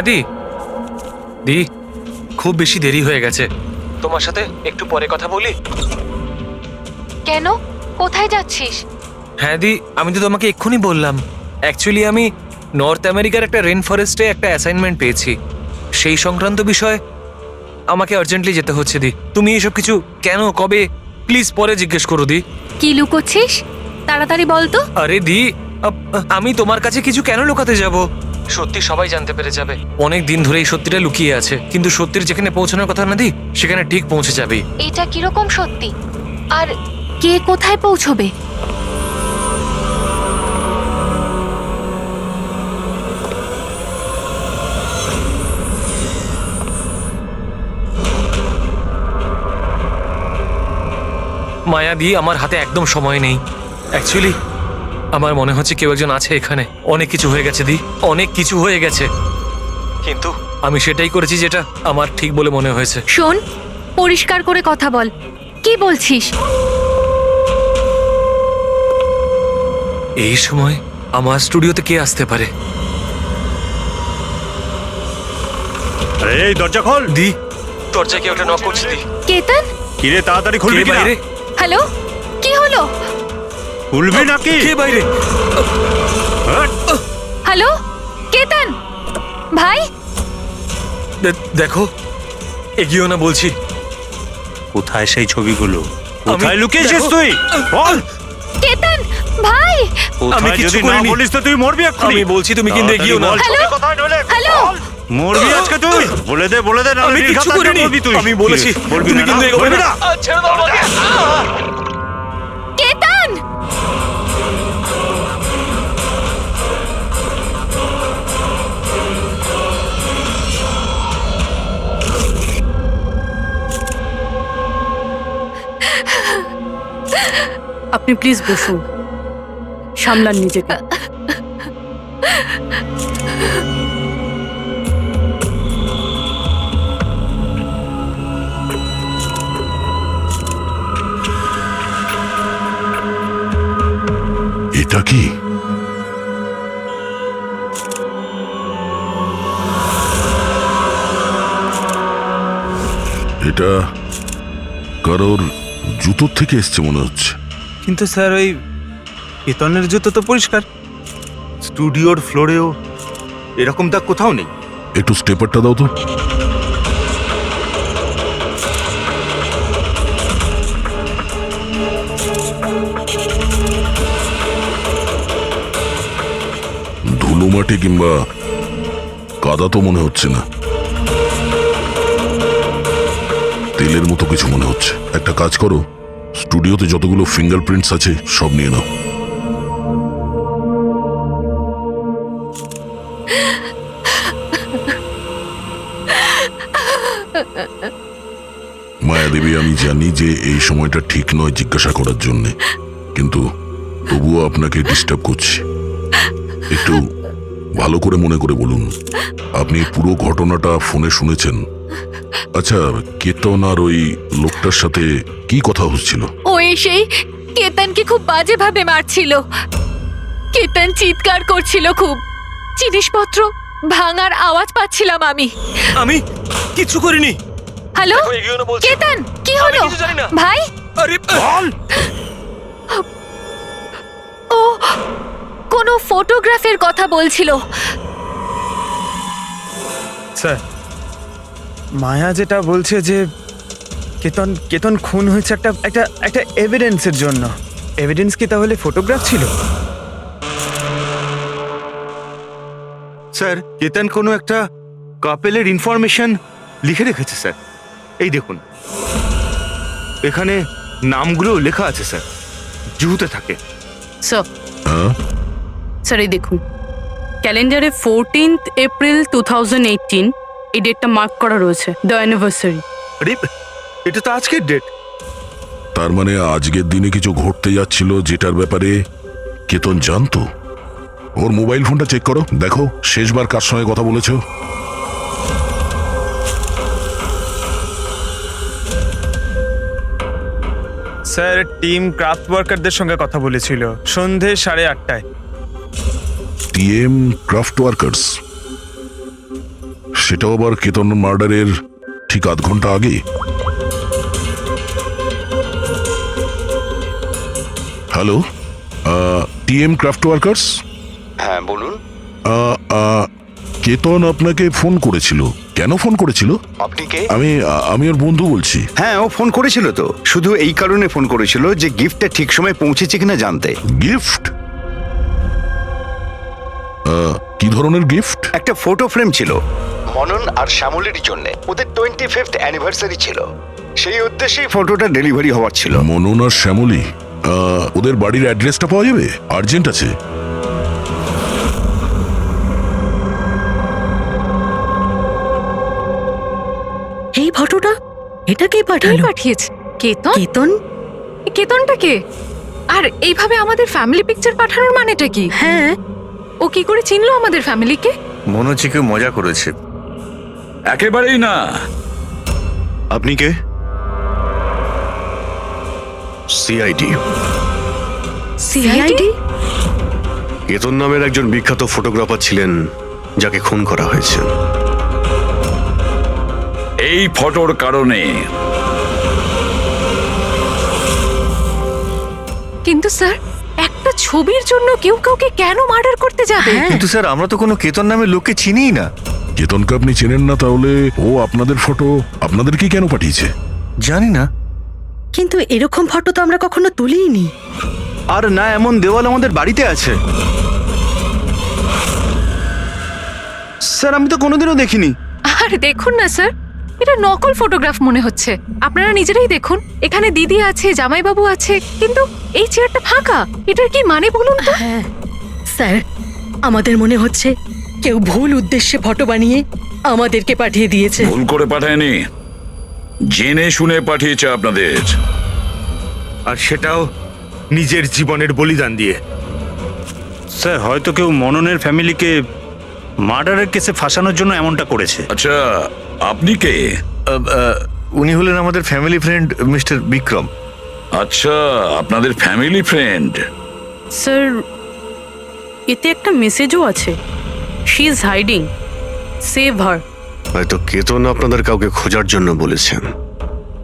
হ্যাঁ দি, দি খুব বেশি দেরি হয়ে গেছে, তোমার সাথে একটু পরে কথা বলি? কেন? কোথায় যাচ্ছিস? হ্যাঁ দি, আমি তো তোমাকে এক্ষুনি বললাম। অ্যাকচুয়ালি আমি নর্থ আমেরিকার একটা রেন ফরেস্টে একটা অ্যাসাইনমেন্ট পেয়েছি, সেই সংক্রান্ত বিষয় আমাকে আর্জেন্টলি যেতে হচ্ছে দি। তুমি এসব কিছু কেন, কবে, প্লিজ পরে জিজ্ঞেস করো দি। কি লুকোচ্ছিস? তাড়াতাড়ি বল তো। আরে দি, আমি তোমার কাছে কিছু কেন লুকাতে যাব? সত্যি সবাই জানতে পেরে যাবে। অনেক দিন ধরে এই সত্যিটা লুকিয়ে আছে, কিন্তু সত্যির যেখানে পৌঁছানোর কথা না দি, সেখানে ঠিক পৌঁছে যাবে। এটা কিরকম সত্যি? আর কে কোথায় পৌঁছবে? মায়া দি, আমার হাতে একদম সময় নেই। অ্যাকচুয়ালি আমার মনে হচ্ছে কেউ একজন আছে এখানে। অনেক কিছু হয়ে গেছে দি, অনেক কিছু হয়ে গেছে, কিন্তু আমি সেটাই করেছি যেটা আমার ঠিক বলে মনে হয়েছে। শোন, পরিষ্কার করে কথা বল, কি বলছিস? এই সময় আমার স্টুডিওতে কে আসতে পারে? আরে এই দরজা খোল। দি, দরজায় কেউ একটা নক করছে দি। কেতন? কিরে তাড়াতাড়ি খুলবি কে কিনা? বাইরে? হ্যালো, কি হলো? খুলবি নাকি? কে বাইরে? হাট! হ্যালো কেতন ভাই, দেখো, এগিয়েও না বলছি। কোথায় সেই ছবিগুলো? আমি- কোথায় লুকিয়েছিস দেখো- তুই? বল। কেতন ভাই। কোথায় কিচ্ছু যদি না করিনি। বলিস তো তুই মরবি এক্ষুনি। আমি বলছি, তুমি কিন্তু এগিয়েও না। তাড়াতাড়ি বল, হ্যালো? ছবি কোথায় নইলে হ্যালো? বল। মরবি আজকে তুই। বলে দে নাহলে আমি নির্ঘাত কিচ্ছু আজকে করিনি। মরবি তুই। আমি বলেছি, বলবি তুমি না, কিন্তু না? এগোবে বলবি না। না? ছেড়ে দাও আমাকে। কেতন! আপনি প্লিজ বসুন, সামলান নিজেকে। এটা কি? এটা কারোর জুতোর থেকে এসছে মনে হচ্ছে। কিন্তু স্যার, ওই কেতনের জুতো তো পরিষ্কার। স্টুডিওর ফ্লোরেও এরকম দাগ কোথাও নেই। একটু স্টেপারটা দাও তো। ধুলো মাটি কিংবা কাদা তো মনে হচ্ছে না, তেলের মতো কিছু মনে হচ্ছে। একটা কাজ করো, স্টুডিওতে যতগুলো ফিঙ্গারপ্রিন্টস আছে সব নিয়ে নাও। মায়াদেবী, আমি জানি যে এই সময়টা ঠিক নয় জিজ্ঞাসা করার জন্য, কিন্তু তবুও আপনাকে ডিস্টার্ব করছি। একটু ভালো করে মনে করে বলুন, আপনি পুরো ঘটনাটা ফোনে শুনেছেন? আচ্ছা, কেতন আর ওই লোকটার সাথে কি কথা হচ্ছিল? ও এসেই কেতনকে খুব বাজেভাবে মারছিল। কেতন চিৎকার করছিল খুব। জিনিসপত্র ভাঙার আওয়াজ পাচ্ছিলাম আমি। আমি কিচ্ছু করিনি। হ্যালো দেখো, এগিয়েও না বলছি। কেতন, কি আমি হলো কিছু জানি না। ভাই? আরে বল। ও কোনো ফটোগ্রাফের কথা বলছিল। স্যার, মায়া যেটা বলছে যে কেতন খুন হয়েছে একটা একটা একটা এভিডেন্সের জন্য। এভিডেন্স কি তাহলে ফটোগ্রাফ ছিল? স্যার, কেতন কোনো একটা কাপেলের ইনফরমেশন লিখে রেখেছে স্যার। এই দেখুন, এখানে নামগুলো লেখা আছে স্যার, জুহুতে থাকে। স্যার, হ্যাঁ, স্যার এই দেখুন, ক্যালেন্ডারে 14th এপ্রিল 2018 এই ডেটটা মার্ক করা রয়েছে, দ্য অ্যানিভার্সারি। আরে, এটা তো আজকের ডেট। তার মানে আজকের দিনে কিছু ঘটতে যাচ্ছিল যেটার ব্যাপারে কেতন জানতো। ওর মোবাইল ফোনটা চেক করো, দেখো শেষবার কার সঙ্গে কথা বলেছো। স্যার, টিম ক্রাফট ওয়ার্কারদের সঙ্গে কথা বলেছিল সন্ধে 8:30টায়। TM craft workers. সেটাও আবার কেতন মার্ডারের ঠিক আধ ঘন্টা আগে। Hello, TM craft workers. হ্যাঁ বলুন। কেতন আপনাকে ফোন করেছিল। কেন ফোন করেছিল? আপনি কে? আমি ওর বন্ধু বলছি। হ্যাঁ, ও ফোন করেছিল তো, শুধু এই কারণে ফোন করেছিল যে গিফটটা ঠিক সময় পৌঁছেছে কিনা জানতে। গিফট? কি ধরনের গিফট? একটা ফটো ফ্রেম ছিল মনন আর শ্যামলের জন্য, ওদের 25th অ্যানিভার্সারি ছিল, সেই উদ্দেশ্যেই ফটোটা ডেলিভারি হওয়ার ছিল। মনন আর শ্যামলী, ওদের বাড়ির অ্যাড্রেসটা পাওয়া যাবে? আর্জেন্ট আছে। এই ফটোটা, এটা কে কে পাঠালো? পাঠিয়েছে? কেতন? কেতন? কেতনটা কে? আর এইভাবে আমাদের ফ্যামিলি পিকচার পাঠানোর মানেটা কি? হ্যাঁ, ও কি করে চিনলো আমাদের ফ্যামিলিকে? মনে হচ্ছে কেউ মজা করেছে। একেবারেই না। আপনি কে? সিআইডি। সিআইডি? কেতন নামের একজন বিখ্যাত ফটোগ্রাফার ছিলেন যাকে খুন করা হয়েছে। এই ফটোর কারণে। কিন্তু স্যার, একটা ছবির জন্য কেউ কাউকে কেন মার্ডার করতে যাবে? কিন্তু স্যার, আমরা তো কোনো কেতন নামের লোককে চিনিই না। কেতনকে আপনি চেনেন না, তাহলে ও আপনাদের ফটো আপনাদেরকে কেন পাঠিয়েছে? জানি না। কিন্তু এরকম ফটো তো আমরা কখনো তুলিনি। আর না এমন দেওয়াল আমাদের বাড়িতে আছে। স্যার, আমি তো কোনোদিনও দেখিনি। আর দেখুন না স্যার, এটা নকল ফটোগ্রাফ মনে হচ্ছে। আপনারা নিজেরাই দেখুন, এখানে দিদি আছে, জামাইবাবু আছে, কিন্তু এই চেয়ারটা ফাঁকা। এটার কি মানে বলুন তো? হ্যাঁ স্যার, আমাদের মনে হচ্ছে কেউ ভুল উদ্দেশ্যে ফটো বানিয়ে আমাদেরকে পাঠিয়ে দিয়েছে। ভুল করে পাঠায়নি, জেনে শুনে পাঠিয়েছে আপনাদের। আর সেটাও নিজের জীবনের বলিদান দিয়ে। স্যার, হয়তো কেউ মননের ফ্যামিলিকে মার্ডারের কেসে ফাঁসানোর জন্য এমনটা করেছে। আচ্ছা, আপনি কে? উনি হলেন আমাদের ফ্যামিলি ফ্রেন্ড মিস্টার বিক্রম। আচ্ছা, আপনাদের ফ্যামিলি ফ্রেন্ড। স্যার, এতে একটা মেসেজও আছে। শি ইজ হাইডিং, সেভ হার। হয়তো কেতন আপনাদের কাউকে খোঁজার জন্য বলেছেন।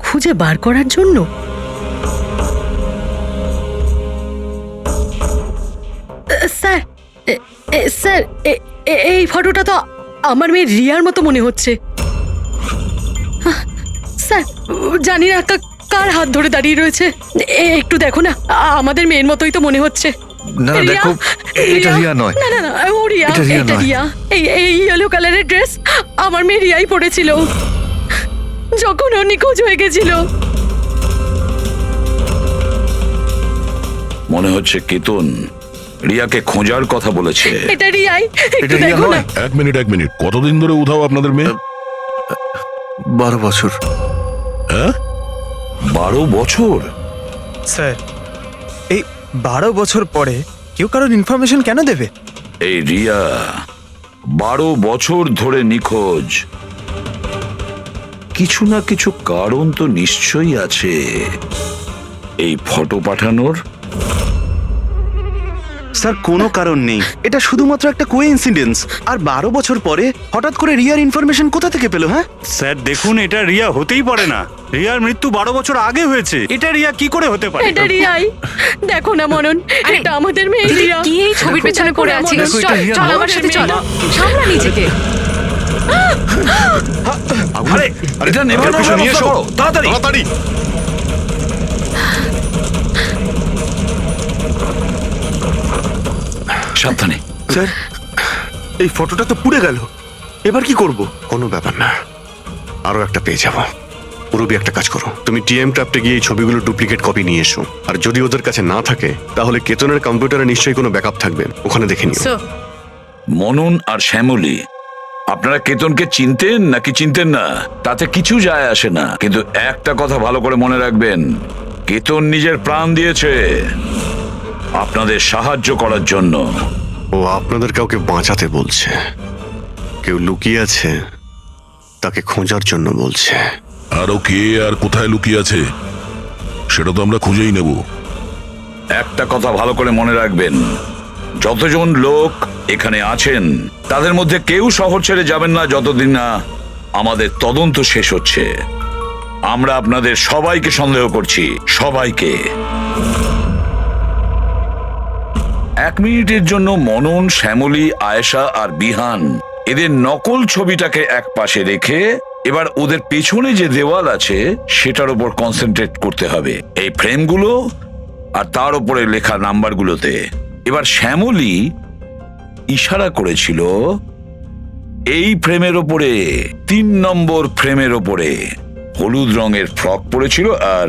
খুঁজে বার করার জন্য? স্যার, স্যার, এই ফটোটা তো আমার মেয়ে রিয়ার মতো মনে হচ্ছে। স্যার, জানি না কার হাত ধরে দাঁড়িয়ে রয়েছে। একটু দেখো না, আমাদের মেয়ের মতোই তো মনে হচ্ছে। না রিয়া, দেখো, এটা রিয়া নয়। না না না, ও রিয়া, এটা রিয়া এটা নয়। রিয়া। এই ইয়েলো কালারের ড্রেস আমার মেয়ে রিয়াই পরেছিল যখন ও নিখোঁজ হয়ে গেছিল। মনে হচ্ছে কেতন রিয়াকে খোঁজার কথা বলেছে। এটা রিয়াই, একটু এটা রিয়া দেখো না। নয়। এক মিনিট, কতদিন ধরে উধাও আপনাদের মেয়ে? 12 বছর। হ্যাঁ, 12 বছর? স্যার, এই 12 বছর পরে কেউ কারোর ইনফরমেশন কেন দেবে? এই রিয়া 12 বছর ধরে নিখোঁজ। কিছু না কিছু কারণ তো নিশ্চয়ই আছে এই ফটো পাঠানোর। স্যার, কোনো কারণ নেই। এটা শুধুমাত্র একটা কোইন্সিডেন্স। আর 12 বছর পরে হঠাৎ করে রিয়ার ইনফরমেশন কোথা থেকে পেলো? হ্যাঁ স্যার দেখুন, এটা রিয়া হতেই পারে না। রিয়ার মৃত্যু 12 বছর আগে হয়েছে। এটা রিয়া কি করে হতে পারে? এটা রিয়াই, দেখো না মনন, আরে, এটা আমাদের মেয়ে রিয়া। কি এই ছবির পেছনে পড়ে আছিস? দেখো, এটা চল রিয়া চল নয়। আমার সাথে চল, সামলা নিজেকে। আরে, এটা নেভানোর পেছনে নিয়ে ব্যবস্থা এসো। করো, তাড়াতাড়ি। সাবধানে। স্যার, এই ফটোটা তো পুড়ে গেল। এবার কি করব? কোনো ব্যাপার না, আরো একটা পেয়ে যাবো। পুরবি, একটা কাজ করো, তুমি টিএম ক্রাফটে গিয়ে এই ছবিগুলো ডুপ্লিকেট কপি নিয়ে এসো। আর যদি ওদের কাছে না থাকে, তাহলে কেতনের কম্পিউটারে নিশ্চয়ই কোনো ব্যাকআপ থাকবে, ওখানে দেখে নিও। স্যার, মনন আর শ্যামলী, আপনারা কেতনকে চিনতেন নাকি চিনতেন না তাতে কিছু যায় আসে না, কিন্তু একটা কথা ভালো করে মনে রাখবেন, কেতন নিজের প্রাণ দিয়েছে আপনাদের সাহায্য করার জন্য। ও আপনাদের কাউকে বাঁচাতে বলছে, কেউ লুকিয়ে আছে তাকে খোঁজার জন্য বলছে। আরো কে আর কোথায় লুকিয়ে আছে সেটা তো আমরা খুঁজেই নেব। একটা কথা ভালো করে মনে রাখবেন, যতজন লোক এখানে আছেন তাদের মধ্যে কেউ শহর ছেড়ে যাবেন না যতদিন না আমাদের তদন্ত শেষ হচ্ছে। আমরা আপনাদের সবাইকে সন্দেহ করছি, সবাইকে। 1 মিনিটের জন্য মনন, শ্যামলী, আয়েশা আর বিহান এদের নকল ছবিটাকে এক পাশে রেখে এবার ওদের পেছনে যে দেওয়াল আছে সেটার উপর কনসেন্ট্রেট করতে হবে, এই ফ্রেমগুলো আর তার উপরে লেখা নাম্বারগুলোতে। এবার শ্যামলী ইশারা করেছিল এই ফ্রেমের ওপরে, 3 নম্বর ফ্রেমের ওপরে। হলুদ রঙের ফ্রক পরেছিল আর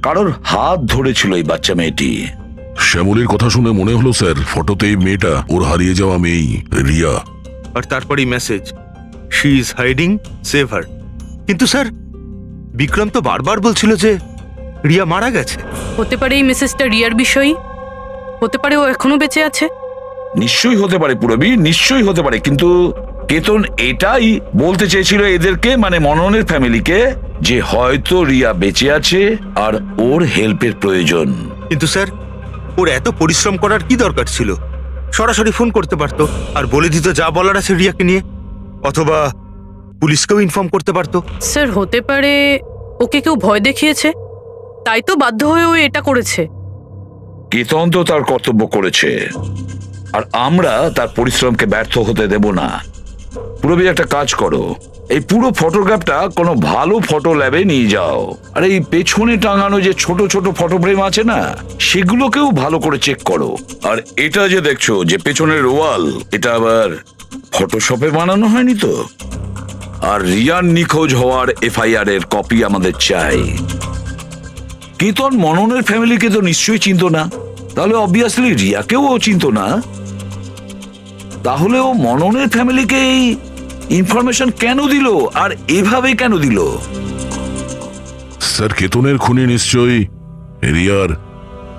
কারোর হাত ধরেছিল এই বাচ্চা মেয়েটি। শ্যামলীর কথা শুনে মনে হলো স্যার ফটোতে এই মেয়েটা ওর হারিয়ে যাওয়া মেয়েই, রিয়া। আর তারপরেই message, she is hiding, save হার। কিন্তু স্যার, বিক্রম তো বারবার বলছিল যে রিয়া মারা গেছে। হতে পারে এই মেসেজটা রিয়ার বিষয়ই, হতে পারে ও এখনো বেঁচে আছে। নিশ্চয়ই হতে পারে পুরবী, নিশ্চয়ই হতে পারে। কিন্তু কেতন এটাই বলতে চেয়েছিল এদেরকে, মানে মননের ফ্যামিলিকে, যে হয়তো রিয়া বেঁচে আছে আর ওর হেল্পের প্রয়োজন। কিন্তু স্যার, ওর এত পরিশ্রম করার কি দরকার ছিল? সরাসরি ফোন করতে পারতো আর বলে দিত যা বলার আছে রিয়াকে নিয়ে, অথবা পুলিশকেও ইনফর্ম করতে পারতো। স্যার হতে পারে ওকে কেউ ভয় দেখিয়েছে, তাই তো বাধ্য হয়ে ও এটা করেছে। কেতন তো তার কর্তব্য করেছে, আর আমরা তার পরিশ্রমকে ব্যর্থ হতে দেব না। পুরবী, একটা কাজ করো, এই পুরো ফটোগ্রাফটা কোনো ভালো ফটো ল্যাবে নিয়ে যাও, আর এই পেছনে টাঙানো যে ছোট ছোট ফটো ফ্রেম আছে না, সেগুলোকেও ভালো করে চেক করো। আর এটা যে দেখছো যে পেছনের ওয়াল, এটা আবার ফটোশপে বানানো হয়নি তো? আর রিয়ার নিখোঁজ হওয়ার এফআইআর এর কপি আমাদের চাই। কেতন মননের ফ্যামিলিকে তো নিশ্চয়ই চিনতো না, তাহলে অবভিয়াসলি রিয়াকেও ও চিনতো না। তাহলে ও মননের ফ্যামিলিকে এই ইনফরমেশন কেন দিল, আর এভাবে কেন দিল? স্যার কেতনের খুনি নিশ্চয়ই রিয়ার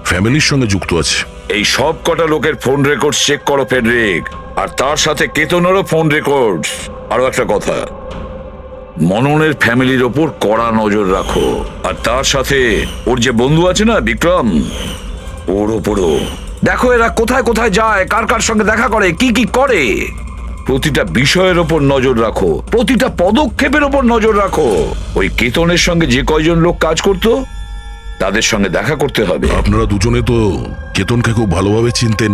ফ্যামিলির সঙ্গে যুক্ত আছে। এই সব কটা লোকের ফোন রেকর্ড চেক করো ফেডরিক, আর তার সাথে কেতনেরও ফোন রেকর্ড। আরো একটা কথা, মননের ফ্যামিলির ওপর কড়া নজর রাখো, আর তার সাথে ওর যে বন্ধু আছে না বিক্রম, ওর ওপরও দেখো এরা কোথায় কোথায় যায়, কার কার সঙ্গে দেখা করে, কি কি করে। প্রতিটা বিষয়ের ওপর নজর রাখো, প্রতিটা পদক্ষেপের ওপর নজর রাখো। ওই কেতনের সঙ্গে যে কয়জন লোক কাজ করতো তাদের সঙ্গে দেখা করতে হবে। আপনারা দুজনে তো কেতনকে খুব ভালোভাবে চিনতেন,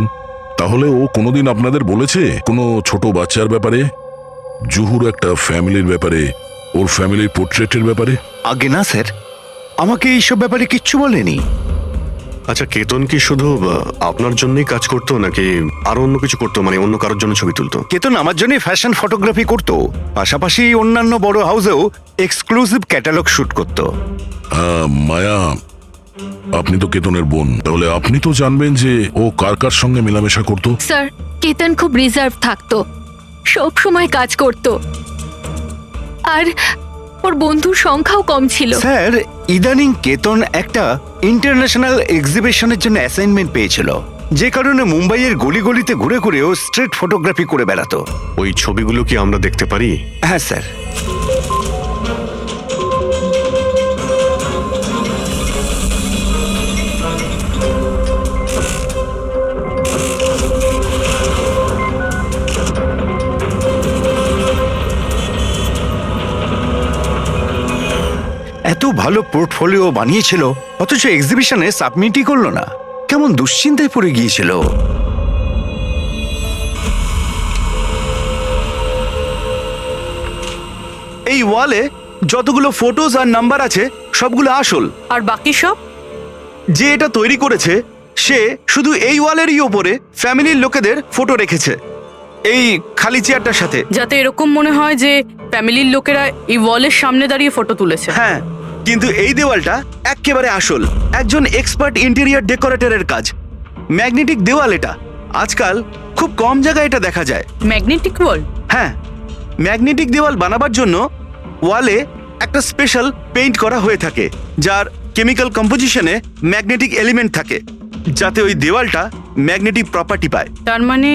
তাহলে ও কোনোদিন আপনাদের বলেছে কোনো ছোট বাচ্চার ব্যাপারে, জুহুর একটা ফ্যামিলির ব্যাপারে, ওর ফ্যামিলির পোর্ট্রেটের ব্যাপারে? আগে না স্যার, আমাকে এইসব ব্যাপারে কিচ্ছু বলেনি। আচ্ছা, কেতন কি শুধু আপনার জন্যই কাজ করতো নাকি আরো অন্য কিছু করতো, মানে অন্য কারোর জন্য ছবি তুলতো? কেতন আমার জন্য ফ্যাশন ফটোগ্রাফি করতো, পাশাপাশি অন্যান্য বড় হাউসেও এক্সক্লুসিভ ক্যাটালগ শুট করতো। মায়া, আপনি তো কেতনের বোন, তাহলে আপনি তো জানবেন যে ও কার কার সঙ্গে মেলামেশা করতো। স্যার, কেতন খুব রিজার্ভ থাকতো, সব সময় কাজ করত, আর ওর বন্ধুর সংখ্যাও কম ছিল। স্যার, ইদানিং কেতন একটা ইন্টারন্যাশনাল এক্সিবিশনের জন্য অ্যাসাইনমেন্ট পেয়েছিল, যে কারণে মুম্বাইয়ের গলি গলিতে ঘুরে ঘুরে ও স্ট্রিট ফটোগ্রাফি করে বেড়াতো। ওই ছবিগুলো কি আমরা দেখতে পারি? হ্যাঁ স্যার। এত ভালো পোর্টফোলিও বানিয়েছিল, অথচ এক্সিবিশনে সাবমিটই করলো না। কেমন দুশ্চিন্তায় পড়ে গিয়েছিল। এই ওয়ালে যতগুলো ফটোজ আর নাম্বার আছে সবগুলো আসল, আর বাকি সব? যে এটা তৈরি করেছে সে শুধু এই ওয়ালেরই ওপরে ফ্যামিলির লোকেদের ফটো রেখেছে, এই খালি চেয়ারটার সাথে, যাতে এরকম মনে হয় যে ফ্যামিলির লোকেরা এই ওয়ালের সামনে দাঁড়িয়ে ফটো তুলেছে। হ্যাঁ, কিন্তু এই দেওয়ালটা একেবারে আসল, একজন এক্সপার্ট ইন্টেরিয়র ডেকোরেটরের কাজ। ম্যাগনেটিক দেওয়াল এটা, আজকাল খুব কম জায়গায় এটা দেখা যায়। ম্যাগনেটিক ওয়াল? হ্যাঁ, ম্যাগনেটিক দেওয়াল বানাবার জন্য ওয়ালে একটা স্পেশাল পেইন্ট করা হয়ে থাকে, যার কেমিক্যাল কম্পোজিশনে ম্যাগনেটিক এলিমেন্ট থাকে, যাতে ওই দেওয়ালটা ম্যাগনেটিক প্রপার্টি পায়। তার মানে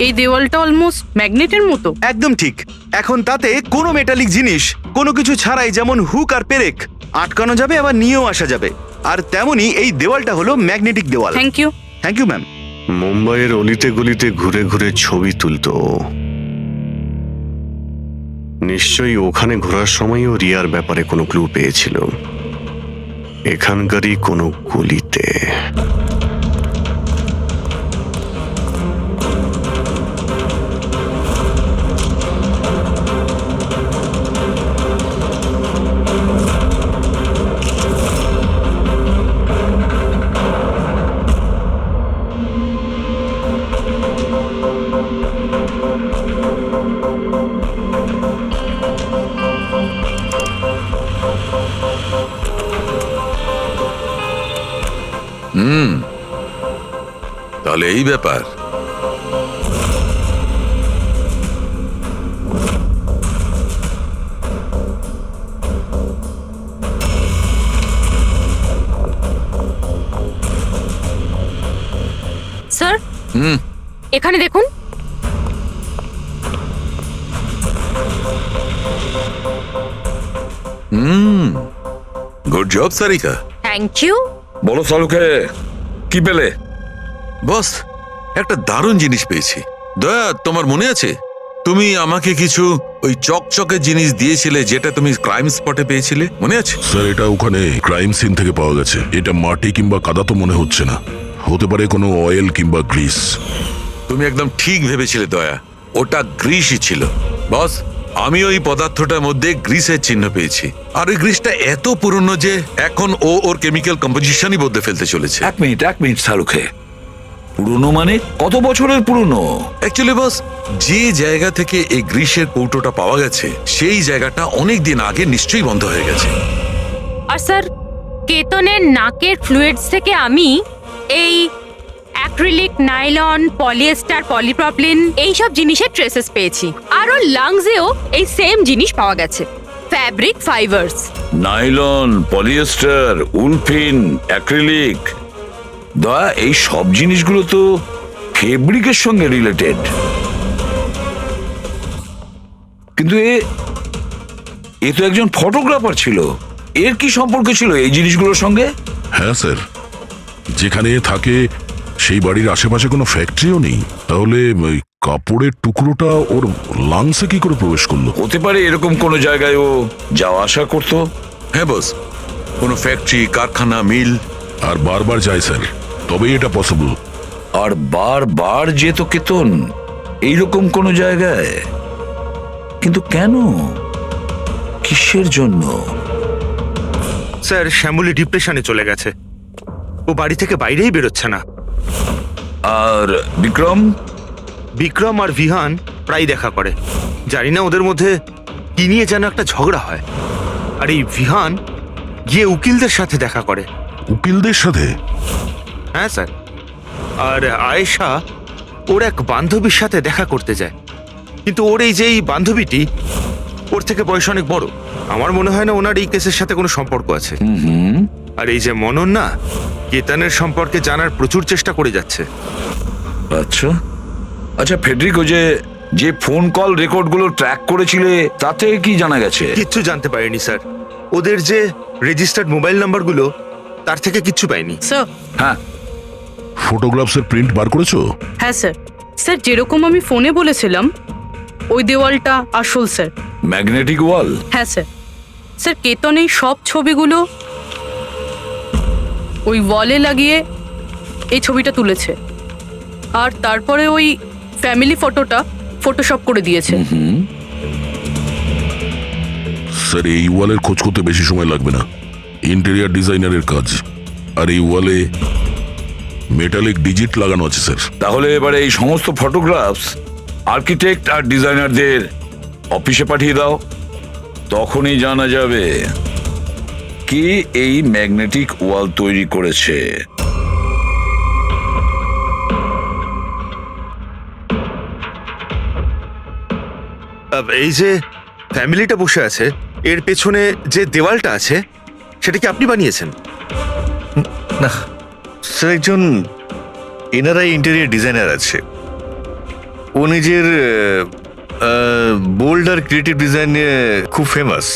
এই দেওয়ালটা অলমোস্ট ম্যাগনেটের মতো? একদম ঠিক। এখন তাতে কোনো মেটালিক জিনিস কোনো কিছু ছাড়াই, যেমন হুক আর পেরেক, আটকানো যাবে, আবার নিয়েও আসা যাবে। আর তেমনি এই দেওয়ালটা হলো ম্যাগনেটিক দেওয়াল। Thank you. Thank you ma'am. মুম্বাইয়ের অলিতে গলিতে ঘুরে ঘুরে ছবি তুলতো। নিশ্চয়ই ওখানে ঘোরার সময়ও রিয়ার ব্যাপারে কোনো ক্লু পেয়েছিল, এখানকারই কোনো গলিতে। তাহলে এই ব্যাপার। স্যার এখানে দেখুন। Good job Sarika. Thank you. বলো সালুকে, কি পেলে? বস, একটা দারুণ জিনিস পেয়েছি। দয়া, তোমার মনে আছে তুমি আমাকে কিছু ওই চকচকে জিনিস দিয়েছিলে যেটা তুমি ক্রাইম স্পটে পেয়েছিলে, মনে আছে? স্যার, এটা ওখানে ক্রাইম সিন থেকে পাওয়া গেছে। এটা মাটি কিংবা কাদা তো মনে হচ্ছে না, হতে পারে কোনো অয়েল কিংবা গ্রিস। তুমি একদম ঠিক ভেবেছিলে দয়া, ওটা গ্রিসই ছিল। বস, আমি ওই পদার্থটার মধ্যে গ্রিসের চিহ্ন পেয়েছি, আর ওই গ্রিসটা এত পুরনো যে এখন ও ওর কেমিক্যাল কম্পোজিশনই বদলে ফেলতে চলেছে। এক মিনিট সালুকে, পুরনো মানে কত বছরের পুরনো? অ্যাকচুয়ালি বস, যে জায়গা থেকে এই গ্রিসের কৌটোটা পাওয়া গেছে সেই জায়গাটা অনেক দিন আগে নিশ্চয়ই বন্ধ হয়ে গেছে। আর স্যার, কেতনের নাকের ফ্লুইডস থেকে আমি এই অ্যাক্রিলিক, নাইলন, পলিয়েস্টার, পলিপ্রপলিন এইসব জিনিসের ট্রেসেস পেয়েছি। আর ওর লাংসেও এই সেম জিনিস পাওয়া গেছে, fabric fibres. Nylon, polyester, olefin, acrylic. দয়া, এই সব জিনিসগুলো তো ফেব্রিকের সঙ্গে রিলেটেড, কিন্তু এ তো একজন ফটোগ্রাফার ছিল। এর কি সম্পর্ক ছিল এই জিনিসগুলোর সঙ্গে? হ্যাঁ স্যার, যেখানে থাকে সেই বাড়ির আশেপাশে কোনো ফ্যাক্টরিও নেই, তাহলে ওই কাপড়ের টুকরোটা ওর লাংসে কি করে প্রবেশ করলো? হতে পারে এরকম কোনো জায়গায় ও যাওয়া আসা করতো। হ্যাঁ বস, কোনো ফ্যাক্টরি, কারখানা, মিল। আর বারবার যায় স্যার, তবেই এটা পসিবল। আর বারবার যেত কেতন এইরকম কোনো জায়গায়, কিন্তু কেন, কিসের জন্য? স্যার, শ্যামলী ডিপ্রেশনে চলে গেছে, ও বাড়ি থেকে বাইরেই বেরোচ্ছে না। আর বিক্রম? বিক্রম আর ভিহান প্রায় দেখা করে, জানি না ওদের মধ্যে কি নিয়ে যেন একটা ঝগড়া হয়। আর এই ভিহান গিয়ে উকিলদের সাথে দেখা করে। উকিলদের সাথে? হ্যাঁ স্যার। আর আয়েশা ওর এক বান্ধবীর সাথে দেখা করতে যায়, কিন্তু ওর এই যে বান্ধবীটি ওর থেকে বয়স অনেক বড়। আমার মনে হয় না ওনার এই কেসের সাথে কোনো সম্পর্ক আছে। আর এই যে মনন না, কেতনের সম্পর্কে জানার প্রচুর চেষ্টা করে যাচ্ছে। আচ্ছা আচ্ছা, ফেডরিকো যে ফোন কল রেকর্ডগুলো ট্র্যাক করেছিলে তাতে কি জানা গেছে? কিচ্ছু জানতে পারিনি স্যার। ওদের যে রেজিস্টার্ড মোবাইল নাম্বারগুলো তার থেকে কিচ্ছু পাইনি। স্যার। হ্যাঁ, ফটোগ্রাফসের প্রিন্ট বার করেছো? হ্যাঁ স্যার। স্যার, যেরকম আমি ফোনে বলেছিলাম ওই দেওয়ালটা আসল স্যার। ম্যাগনেটিক ওয়াল? হ্যাঁ স্যার। স্যার, কেতন এই সব ছবিগুলো ওই ওয়ালে লাগিয়ে এই ছবিটা তুলেছে, আর তারপরে ওই ফ্যামিলি ফটোটা ফটোশপ করে দিয়েছে। স্যার, এই ওয়ালের খোঁজ করতে বেশি সময় লাগবে না, ইন্টেরিয়ার ডিজাইনারের কাজ। আর এই ওয়ালে মেটালিক ডিজিট লাগানো আছে স্যার। তাহলে এবারে এই সমস্ত ফটোগ্রাফস আর্কিটেক্ট আর ডিজাইনারদের অফিসে পাঠিয়ে দাও, তখনই জানা যাবে কে এই ম্যাগনেটিক ওয়াল তৈরি করেছে। এই যে ফ্যামিলিটা বসে আছে, এর পেছনে যে দেওয়ালটা আছে সেটা কি আপনি বানিয়েছেন? না স্যার, একজন এনআরআই ইন্টেরিয়র ডিজাইনার আছে, ও নিজের বোল্ড আর ক্রিয়েটিভ ডিজাইন নিয়ে খুব ফেমাস।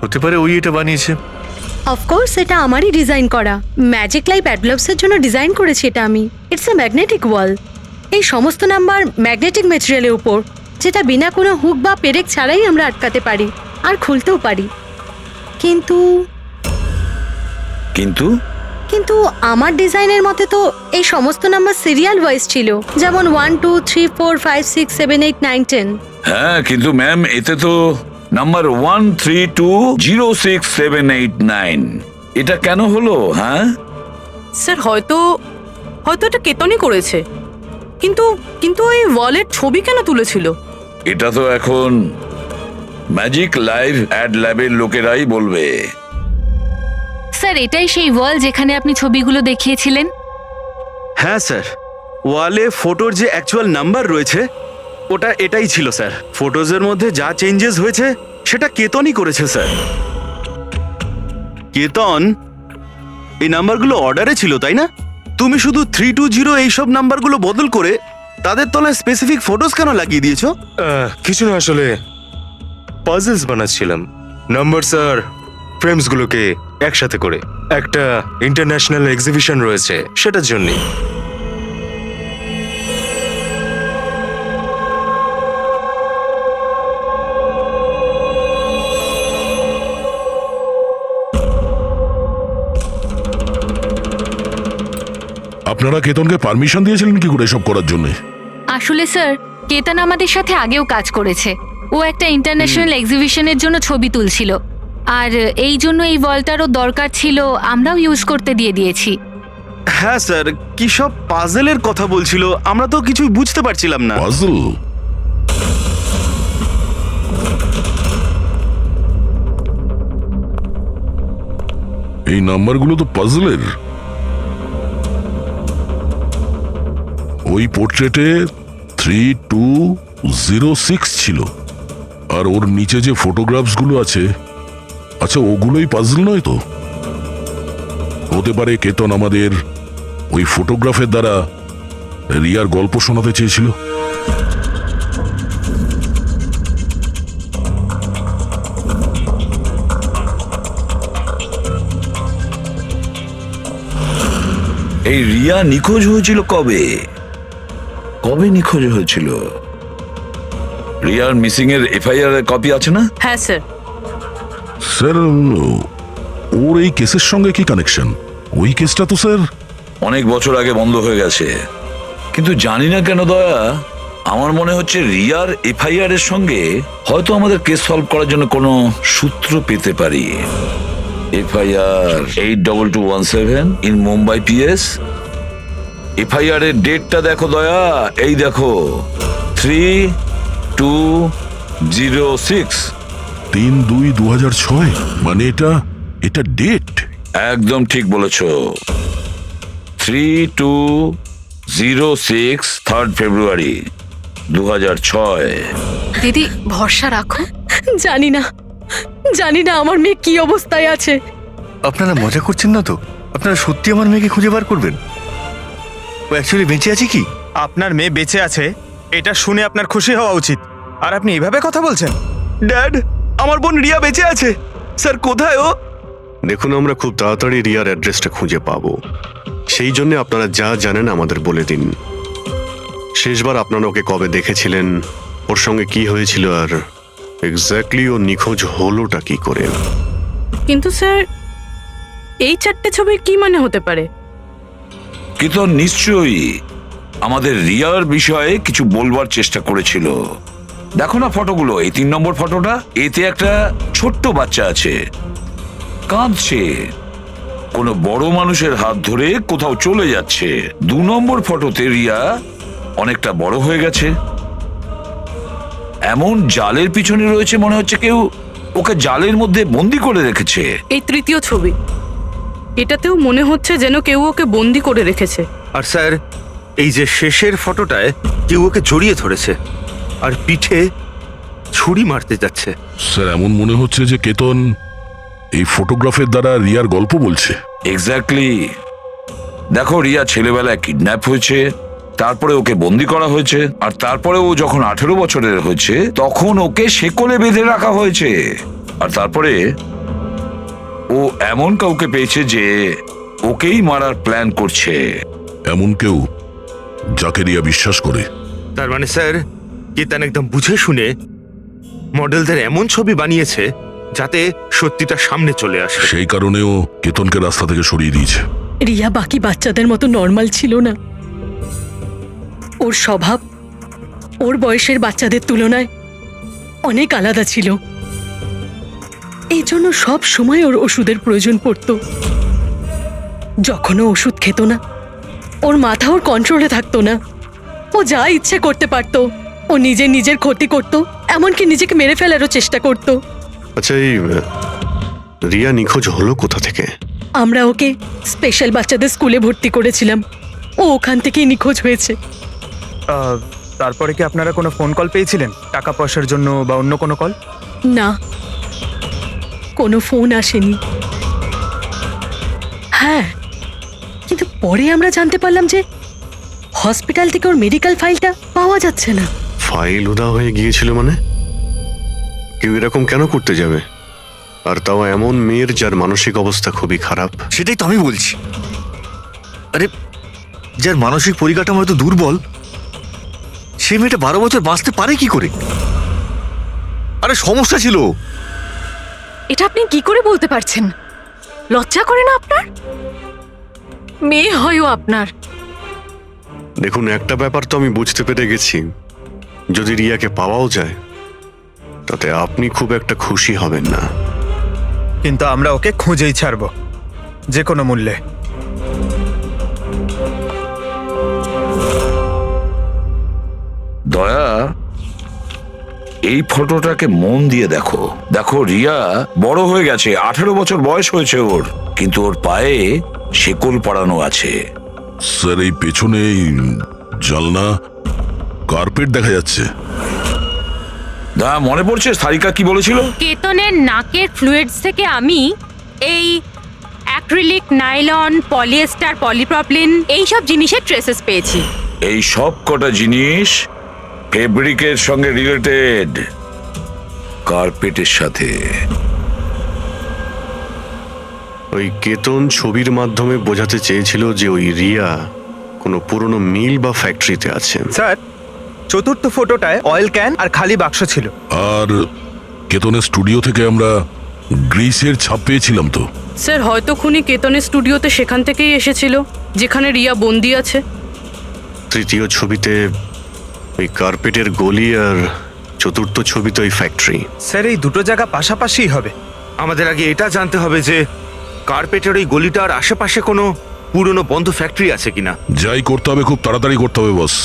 হতে পারে ওই এটা বানিয়েছে। অফকোর্স এটা আমারই ডিজাইন করা। ম্যাজিক লাইফ অ্যাডব্লবসের জন্য ডিজাইন করেছি এটা আমি। ইটস এ ম্যাগনেটিক ওয়াল। এই সমস্ত নাম্বার ম্যাগনেটিক ম্যাটেরিয়ালের উপর, যেটা বিনা কোনো হুক বা পেরেক ছাড়াই আমরা আটকাতে পারি আর খুলতেও পারি। কিন্তু কিন্তু কিন্তু আমার ডিজাইনের মতে তো এই সমস্ত নাম্বার সিরিয়াল ওয়াইজ ছিল, যেমন 1 2 3 4 5 6 7 8 9 10। হ্যাঁ, কিন্তু ম্যাম এতে তো নাম্বার 1320678 এটা কেন হলো? হ্যাঁ স্যার হয়তো এটা কেতনই করেছে, কিন্তু কিন্তু ওই ওয়ালের ছবি কেন তুলেছিল? এটা তো এখন ম্যাজিক লাইভ অ্যাড ল্যাবের লোকেরাই বলবে। স্যার এটাই সেই ওয়াল যেখানে আপনি ছবিগুলো দেখিয়েছিলেন? হ্যাঁ স্যার, ওয়ালে ফটোর যে অ্যাকচুয়াল নাম্বার রয়েছে ওটা এটাই ছিল স্যার। ফটোজের মধ্যে যা চেঞ্জেস হয়েছে সেটা কেতনই করেছে স্যার। কেতন এই নাম্বারগুলো অর্ডারে ছিল, তাই না? তুমি শুধু 320 এইসব নাম্বারগুলো বদল করে তাদের তলায় স্পেসিফিক ফটোজ কেন লাগিয়ে দিয়েছো? কিছু না, আসলে পাজলস বানাচ্ছিলাম, নাম্বারস আর ফ্রেমসগুলোকে একসাথে করে। একটা ইন্টারন্যাশনাল এক্সিবিশন রয়েছে, সেটার জন্যে। আপনারা কেতনকে পারমিশন দিয়েছিলেন কি করে এসব করার জন্য? আসলে স্যার কেতন আমাদের সাথে আগেও কাজ করেছে। ও একটা ইন্টারন্যাশনাল এক্সিবিশনের জন্য ছবি তুলছিল, আর এই জন্য এই ওয়ালটারও দরকার ছিল, আমরাও ইউজ করতে দিয়ে দিয়েছি। হ্যাঁ স্যার, কি সব পাজলের কথা বলছিল, আমরা তো কিছুই বুঝতে পারছিলাম না। পাজল? এই নাম্বারগুলো তো পাজলের। ওই পোর্ট্রেটে 3206 ছিল, আর ওর নিচে যে ফটোগ্রাফসগুলো আছে, আচ্ছা ওগুলোই পাজল নয় তো? হতে পারে কেতন আমাদের ওই ফটোগ্রাফের দ্বারা রিয়ার গল্প শোনাতে চেয়েছিল। এই রিয়া নিখোঁজ হয়েছিল কবে? কবে নিখোঁজ হয়েছিল? রিয়ার মিসিং এর এফআইআর এর কপি আছে না? হ্যাঁ স্যার। স্যার ওর এই কেসের সঙ্গে কি কানেকশন? ওই কেসটা তো স্যার অনেক বছর আগে বন্ধ হয়ে গেছে, কিন্তু জানি না কেন দয়া, আমার মনে হচ্ছে রিয়ার এফআইআর এর সঙ্গে হয়তো আমাদের কেস সলভ করার জন্য কোনো সূত্র পেতে পারি। FIR 82217 in Mumbai PS. FIR এর ডেটটা দেখো দয়া, এই দেখো 3206। 3/2/2006, মানে এটা ডেট। একদম ঠিক বলেছ, 3206 3rd ফেব্রুয়ারি 2006। দিদি ভরসা রাখো। জানি না আমার মেয়ে কি অবস্থায় আছে। আপনারা মজা করছেন না তো? আপনারা সত্যি আমার মেয়েকে খুঁজে বার করবেন? ও অ্যাকচুয়ালি বেঁচে আছে কি? আপনার মেয়ে বেঁচে আছে এটা শুনে আপনার খুশি হওয়া উচিত, আর আপনি এভাবে কথা বলছেন? ড্যাড, আমার বোন রিয়া বেঁচে আছে। স্যার কোথায় ও? দেখুন, আমরা খুব তাড়াতাড়ি রিয়ার অ্যাড্রেসটা খুঁজে পাবো, সেই জন্য আপনারা যা জানেন আমাদের বলে দিন। শেষবার আপনারা ওকে কবে দেখেছিলেন, ওর সঙ্গে কি হয়েছিল, আর এক্স্যাক্টলি ও নিখোঁজ হলোটা কি করে? কিন্তু স্যার এই 4টে ছবির কি মানে হতে পারে? কিন্তু নিশ্চয়ই আমাদের রিয়ার বিষয়ে কিছু বলবার চেষ্টা করেছিল। দেখো না ফটোগুলো, এই 3 নম্বর ফটোটা, এতে একটা ছোট্ট বাচ্চা আছে, কাঁদছে, কোনো বড় মানুষের হাত ধরে কোথাও চলে যাচ্ছে। 2 নম্বর ফটোতে রিয়া অনেকটা বড় হয়ে গেছে, এমন জালের পিছনে রয়েছে, মনে হচ্ছে কেউ ওকে জালের মধ্যে বন্দি করে রেখেছে। এই 3য় ছবি, এটাতেও মনে হচ্ছে যেন কেউ ওকে বন্দি করে রেখেছে। আর স্যার এই যে শেষের ফটোটায় কেউ ওকে জড়িয়ে ধরেছে আর পিঠে ছুরি মারতে যাচ্ছে। স্যার এমন মনে হচ্ছে যে কেতন এই ফটোগ্রাফের দ্বারা রিয়ার গল্প বলছে। এক্স্যাক্টলি। দেখো, রিয়া ছেলেবেলায় কিডন্যাপ হয়েছে, তারপরে ওকে বন্দি করা হয়েছে, আর তারপরে ও যখন 18 বছরের হয়েছে তখন ওকে শেকলে বেঁধে রাখা হয়েছে, আর তারপরে ও এমন কাউকে পেয়েছে যে ওকেই মারার প্ল্যান করছে। এমন কেউ যাকে রিয়া বিশ্বাস করে। তার মানে স্যার কেতন একদম বুঝে শুনে মডেলদের এমন ছবি বানিয়েছে যাতে সত্যিটা সামনে চলে আসে। সেই কারণেও কেতনকে রাস্তা থেকে সরিয়ে দিয়েছে। রিয়া বাকি বাচ্চাদের মতো নর্মাল ছিল না। ওর স্বভাব ওর বয়সের বাচ্চাদের তুলনায় অনেক আলাদা ছিল। এই জন্য সব সময় ওর ওষুধের প্রয়োজন পড়তো। যখন ও ওষুধ খেত না, ওর মাথা ওর কন্ট্রোলে থাকতো না। ও যা ইচ্ছে করতে পারতো। ও নিজের ক্ষতি করত, এমনকি নিজেকে মেরে ফেলারও চেষ্টা করত। আচ্ছা, এই রিয়া নিখোঁজ হলো কোথা থেকে? আমরা ওকে স্পেশাল বাচ্চাদের স্কুলে ভর্তি করেছিলাম। ও ওখান থেকেই নিখোঁজ হয়েছে। তারপরে কি আপনারা কোনো ফোন কল পেয়েছিলেন টাকা পয়সার জন্য বা অন্য কোনো কল? না, কোনো ফোন আসেনি। হ্যাঁ, কিন্তু পরে আমরা জানতে পারলাম যে হসপিটাল থেকে ওর মেডিকেল ফাইলটা পাওয়া যাচ্ছে না। ফাইল উদা হয়ে গিয়েছিল মানে? কেউ এরকম কেন করতে যাবে? আর তাও এমন মেয়ের যার মানসিক অবস্থা খুবই খারাপ। সেটাই তো আমি বলছি। আরে, যার মানসিক পরিকাঠামো এত দুর্বল, সে মেয়েটা 12 বছর বাঁচতে পারে কি করে? আরে সমস্যা ছিল। এটা আপনি কি করে বলতে পারছেন? লজ্জা করে না আপনার? মেয়ে হয়ও আপনার। দেখুন, একটা ব্যাপার তো আমি বুঝতে পেরে গেছি, যদি রিয়াকে পাওয়াও যায় তাতে আপনি খুব একটা খুশি হবেন না। কিন্তু আমরা ওকে খুঁজেই ছাড়বো, যে কোনো মূল্যে। দয়া, এই ফটোটাকে মন দিয়ে দেখো। দেখো, রিয়া বড় হয়ে গেছে, 18 বছর বয়স হয়েছে ওর, কিন্তু ওর পায়ে শেকল পরানো আছে। স্যার, এই পেছনে এই জানলা কার্পেট দেখা যাচ্ছে। দা, মনে পড়ছে সারিকা কি বলেছিল? কেতনের নাকের ফ্লুইডস থেকে আমি এই অ্যাক্রিলিক, নাইলন, পলিয়েস্টার, পলিপ্রপলিন এইসব জিনিসের ট্রেসেস পেয়েছি। এই সব কটা জিনিস ফেব্রিকের সঙ্গে রিলেটেড, কার্পেটের সাথে। ওই কেতন ছবির মাধ্যমে বোঝাতে চেয়েছিল যে ওই রিয়া কোনো পুরনো মিল বা ফ্যাক্টরিতে আছে। স্যার, চতুর্থ ফটোটায় অয়েল ক্যান আর খালি বাক্স ছিল। আর কেতনের স্টুডিও থেকে আমরা গ্রিসের ছাপ পেয়েছিলাম তো। স্যার, হয়তো খুনি কেতনের স্টুডিওতে সেখান থেকেই এসেছিল যেখানে রিয়া বন্দি আছে। তৃতীয় ছবিতে ওই কার্পেটের গলি, আর চতুর্থ ছবিতে ওই ফ্যাক্টরি। স্যার, এই দুটো জায়গা পাশাপাশি হবে। আমাদের আগে এটা জানতে হবে যে কার্পেটের ওই গলিটার আশেপাশে কোনো পুরনো বন্ধ ফ্যাক্টরি আছে কিনা। যাই করতে হবে খুব তাড়াতাড়ি করতে হবে বস,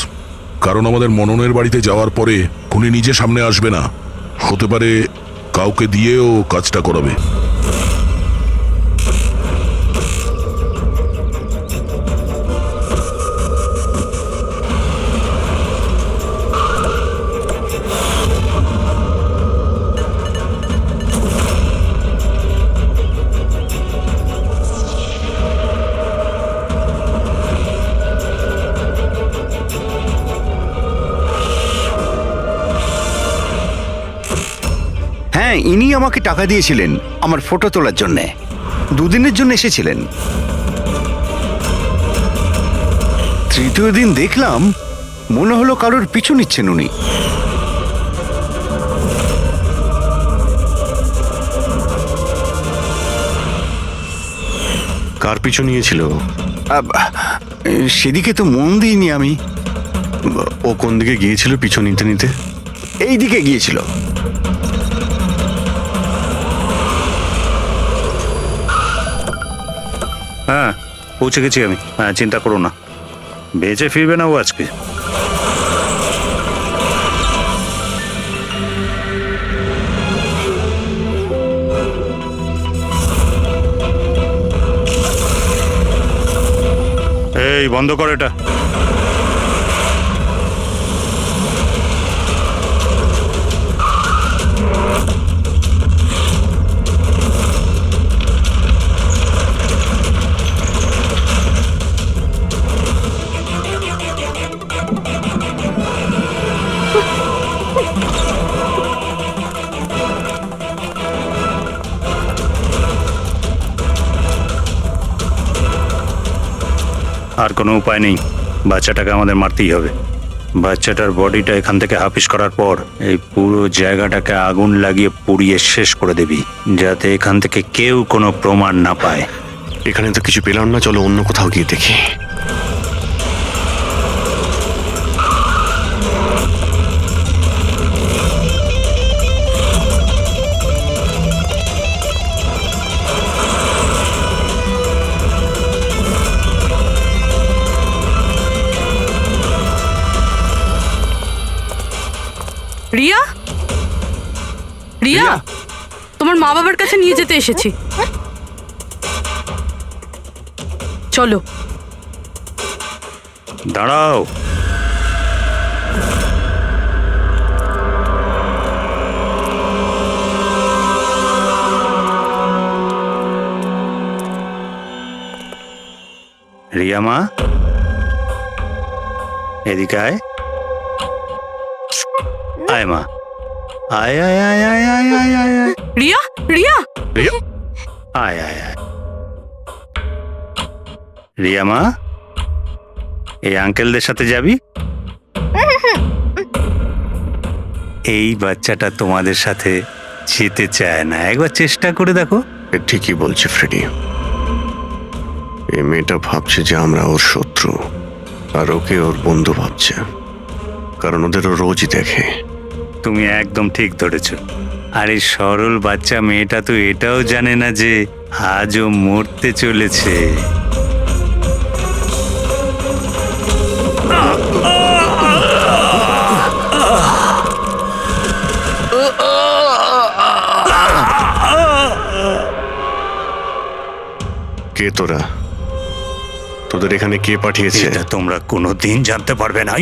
কারণ আমাদের মননের বাড়িতে যাওয়ার পরে খুনি নিজে সামনে আসবে না, হতে পারে কাউকে দিয়েও কাজটা করাবে। হ্যাঁ, ইনি আমাকে টাকা দিয়েছিলেন আমার ফটো তোলার জন্যে। 2 দিনের জন্য এসেছিলেন। তৃতীয় দিন দেখলাম মনে হলো কারোর পিছু নিচ্ছেন উনি। কার পিছু নিয়েছিল? সেদিকে তো মন দিইনি আমি। ও কোন দিকে গিয়েছিল পিছু নিতে নিতে? এই দিকে গিয়েছিল। হ্যাঁ, পৌঁছে গেছি আমি। হ্যাঁ, চিন্তা করো না, বেঁচে ফিরবে না ও আজকে। এই বন্ধ কর এটা। আর কোনো উপায় নেই, বাচ্চাটাকে আমাদের মারতেই হবে। বাচ্চাটার বডিটা এখান থেকে হাফিস করার পর এই পুরো জায়গাটাকে আগুন লাগিয়ে পুড়িয়ে শেষ করে দিবি, যাতে এখান থেকে কেউ কোনো প্রমাণ না পায়। এখানে তো কিছু পেলাম না, চলো অন্য কোথাও গিয়ে দেখি। রিয়া, রিয়া, তোমার মা বাবার কাছে নিয়ে যেতে এসেছি, চলো। দাঁড়াও। রিয়া মা, এদিকে আয়। আয় মা, আয় আয় আয় আয় আয় আয় আয় আয়। রিয়া, রিয়া, রিয়া, আয় আয় আয়। রিয়া মা, এই আঙ্কেলদের সাথে যাবি? এই বাচ্চাটা তোমাদের সাথে যেতে চায় না, একবার চেষ্টা করে দেখো। এ ঠিকই বলছে ফ্রেডি। এই মেয়েটা ভাবছে যে আমরা ওর শত্রু, আর ওকে ওর বন্ধু ভাবছে, কারণ ওদেরও রোজই দেখে। তুমি একদম ঠিক ধরেছ। আর এই সরল বাচ্চা মেয়েটা তো এটাও জানে না যে আজও মরতে চলেছে। কে তোরা? তোদের এখানে কে পাঠিয়েছে? এটা তোমরা কোনোদিন জানতে পারবে না।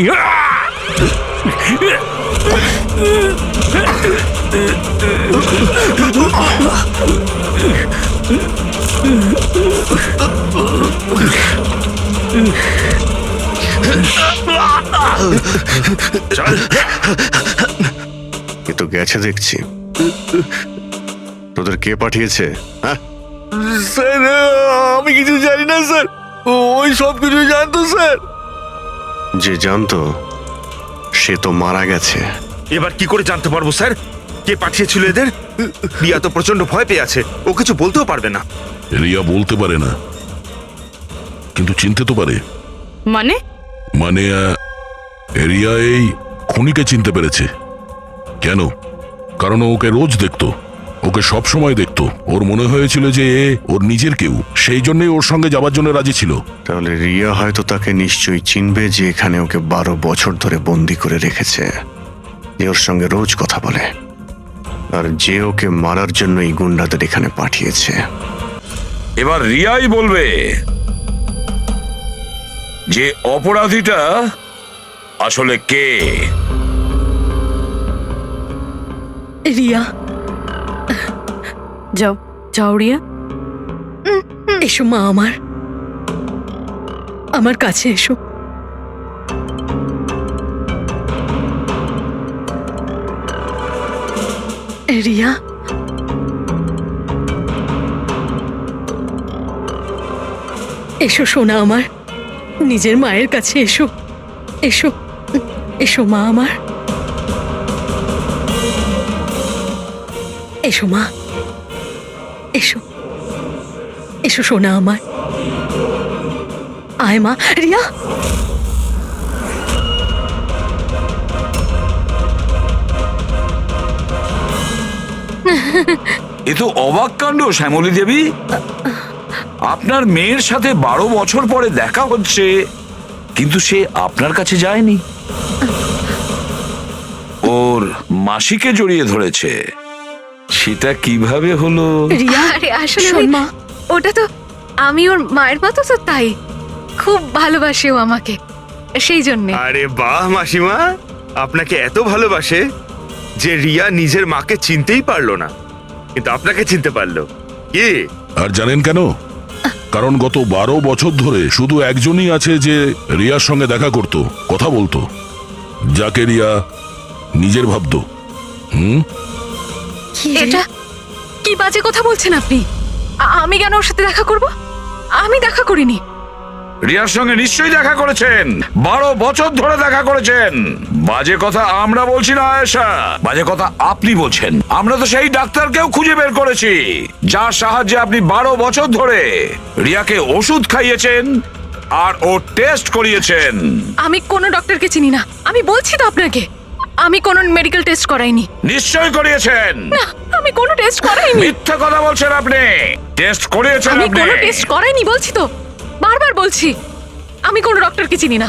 এ তো গেছে দেখছি। তোদের কে পাঠিয়েছে? হ্যাঁ স্যার, আমি কিছু জানি না স্যার, ওই সব কিছু জানতো স্যার। যে জানতো সে তো মারা গেছে। এবার কি করে জানতে পারবো স্যার কে পাঠিয়েছিল এদের? রিয়া তো প্রচন্ড ভয় পেয়ে আছে, ও কিছু বলতেও পারবে না। রিয়া বলতে পারে না, কিন্তু চিনতে তো পারে। মানে? মানে রিয়া এই খুনিকে চিনতে পেরেছে। কেন? কারণ ও ওকে রোজ দেখতো, ওকে সব সময় দেখতো। ওর মনে হয়েছিল যে এ ওর নিজের কেউ, সেই জন্যই ওর সঙ্গে যাবার জন্য রাজি ছিল। তাহলে রিয়া হয়তো তাকে নিশ্চয়ই চিনবে, যে এখানে ওকে 12 বছর ধরে বন্দি করে রেখেছে, যে ওর সঙ্গে রোজ কথা বলে, আর যে ওকে মারার জন্য এই গুন্ডাদের এখানে পাঠিয়েছে। এবার রিয়াই বলবে যে অপরাধীটা আসলে কে। রিয়া, যাও যাও রিয়া। এসো মা, আমার কাছে এসো। রিয়া, এসো সোনা আমার, নিজের মায়ের কাছে এসো। এসো, এসো মা আমার, এসো মা, এসো, এসো সোনা আমার। আয় মা। রিয়া, এ তো অবাক কাণ্ড শ্যামলী দেবী। আপনার মেয়ের সাথে 12 বছর পরে দেখা হচ্ছে, কিন্তু সে আপনার কাছে যায়নি, ওর মাসিকে জড়িয়ে ধরেছে। সেটা কিভাবে হলো? রিয়া, আরে আসলে শোন মা, ওটা তো আমি ওর মায়ের মতো, তো তাই খুব ভালোবাসে ও আমাকে, সেই জন্যে। আরে বাহ মাসিমা, আপনাকে এত ভালোবাসে যে রিয়া নিজের মাকে চিনতেই পারলো না, কিন্তু আপনাকে চিনতে পারলো। কি? আর জানেন কেন? কারণ গত 12 বছর ধরে শুধু একজনই আছে যে রিয়ার সঙ্গে দেখা করত, কথা বলতো, যাকে রিয়া নিজের ভাবতো। এটা কি বাজে কথা বলছেন আপনি? আমি কেন ওর সাথে দেখা করব? আমি দেখা করিনি। রিয়ার সঙ্গে নিশ্চয়ই দেখা করেছেন, 12 বছর ধরে দেখা করেছেন। বাজে কথা আমরা বলছি না আয়েশা, বাজে কথা আপনি বলছেন। আমরা তো সেই ডাক্তারকেও খুঁজে বের করেছি যার সাহায্যে আপনি 12 বছর ধরে রিয়াকে ওষুধ খাইয়েছেন আর ও টেস্ট করিয়েছেন। আমি কোনো ডক্টরকে চিনি না, আমি বলছি তো আপনাকে, আমি কোনো মেডিকেল টেস্ট করাইনি। নিশ্চয়ই করিয়েছেন। না, আমি কোনো টেস্ট করাইনি। মিথ্যা কথা বলছেন আপনি। টেস্ট করিয়েছেন আমি আপনি। কোনো টেস্ট করাইনি বলছি তো, বারবার বলছি আমি কোনো ডক্টরকে চিনি না।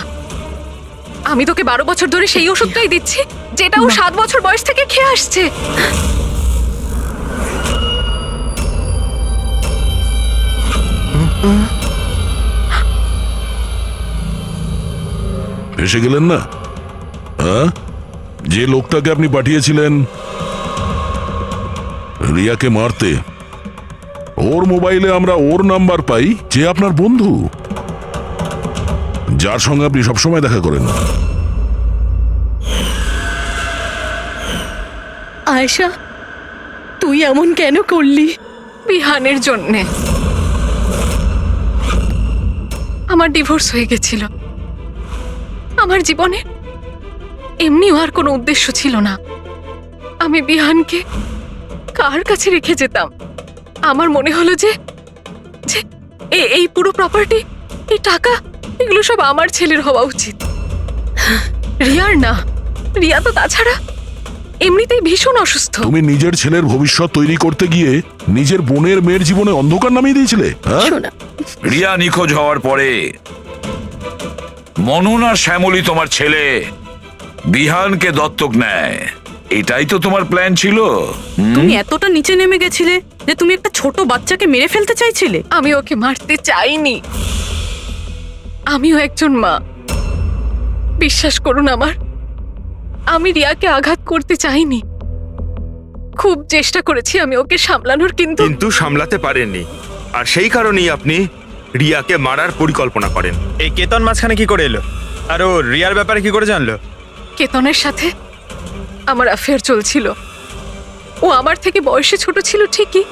আমি তোকে 12 বছর ধরে সেই ওষুধটাই দিচ্ছি যেটা ও 7 বছর বয়স থেকে খেয়ে আসছে। এসে গেলেন না? হ্যাঁ, যে লোকটাকে আপনি পাঠিয়েছিলেন রিয়াকে মারতে, ওর মোবাইলে আমরা ওর নাম্বার পাই, যে আপনার বন্ধু, যার সঙ্গে আপনি সবসময় দেখা করেন। আয়েশা, তুই এমন কেন করলি? বিহানের জন্যে। আমার ডিভোর্স হয়ে গেছিল। আমার জীবনে এমনিও আর কোনো উদ্দেশ্য ছিল না। আমি বিহানকে কার কাছে রেখে যেতাম? আমার মনে হলো যে যে এই পুরো প্রপার্টি, এই টাকা, এগুলো সব আমার ছেলের হওয়া উচিত, রিয়ার না। রিয়া তো তাছাড়া এমনিতেই ভীষণ অসুস্থ। তুমি নিজের ছেলের ভবিষ্যৎ তৈরি করতে গিয়ে নিজের বোনের মেয়ের জীবনে অন্ধকার নামিয়ে দিয়েছিলে। হ্যাঁ, শোনা, রিয়া নিখোঁজ হওয়ার পরে মনন আর শ্যামলী তোমার ছেলে বিহানকে দত্তক নেয়, এটাই তো তোমার প্ল্যান ছিল। তুমি এতটা নিচে নেমে গেছিলে যে তুমি একটা ছোট বাচ্চাকে মেরে ফেলতে চাইছিলে? আমি ওকে মারতে চাইনি, আমিও একজন মা। বিশ্বাস করুন আমার, আমি রিয়াকে আঘাত করতে চাইনি। খুব চেষ্টা করেছি আমি ওকে সামলানোর, কিন্তু কিন্তু সামলাতে পারেননি, আর সেই কারণেই আপনি রিয়াকে মারার পরিকল্পনা করেন। এই কেতন মাঝখানে কি করে এলো? আর ও রিয়ার ব্যাপারে কি করে জানলো? কেতনের সাথে আমার অ্যাফেয়ার চলছিল। ও আমার থেকে বয়সে ছোট ছিল ঠিকই,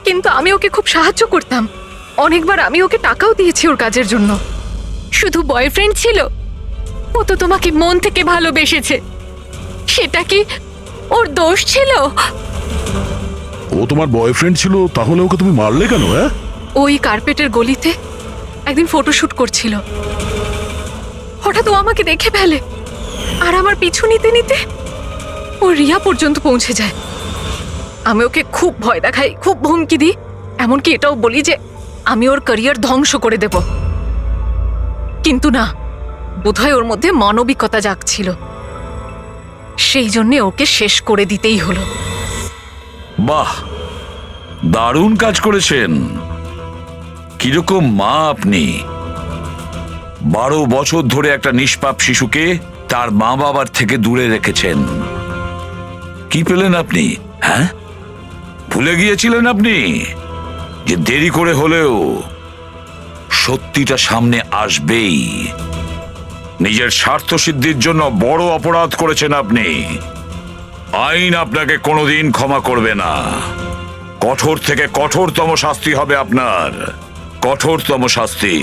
কিন্তু আমি ওকে খুব সাহায্য করতাম। অনেকবার আমি ওকে টাকাও দিয়েছি ওর কাজের জন্য। শুধু বয়ফ্রেন্ড ছিল? ও তো তোমাকে মন থেকে ভালোবেসেছে, সেটা কি ওর দোষ ছিল? ও তোমার বয়ফ্রেন্ড ছিল, তাহলে ওকে তুমি মারলে কেন? হ্যাঁ, ওই কার্পেটের গলিতে একদিন ফটোশুট করছিল, হঠাৎ ও আমাকে দেখে ফেলে, আর আমার পিছু নিতে নিতে ও রিয়া পর্যন্ত পৌঁছে যায়। আমি ওকে খুব ভয় দেখাই, খুব হুমকি দিই, এমনকি এটাও বলি যে আমি ওর ক্যারিয়ার ধ্বংস করে দেব। কিন্তু না, বোধহয় ওর মধ্যে মানবিকতা জাগছিল, সেই জন্যে ওকে শেষ করে দিতেই হলো। বাহ, দারুণ কাজ করেছেন। কিরকম মা আপনি! 12 বছর ধরে একটা নিষ্পাপ শিশুকে তার মা বাবার থেকে দূরে রেখেছেন। কি পেলেন আপনি? হ্যাঁ, ভুলে গিয়েছিলেন আপনি যে দেরি করে হলেও সত্যিটা সামনে আসবেই। নিজের স্বার্থ সিদ্ধির জন্য বড় অপরাধ করেছেন আপনি। আইন আপনাকে কোনোদিন ক্ষমা করবে না। কঠোর থেকে কঠোরতম শাস্তি হবে আপনার, কঠোরতম শাস্তি।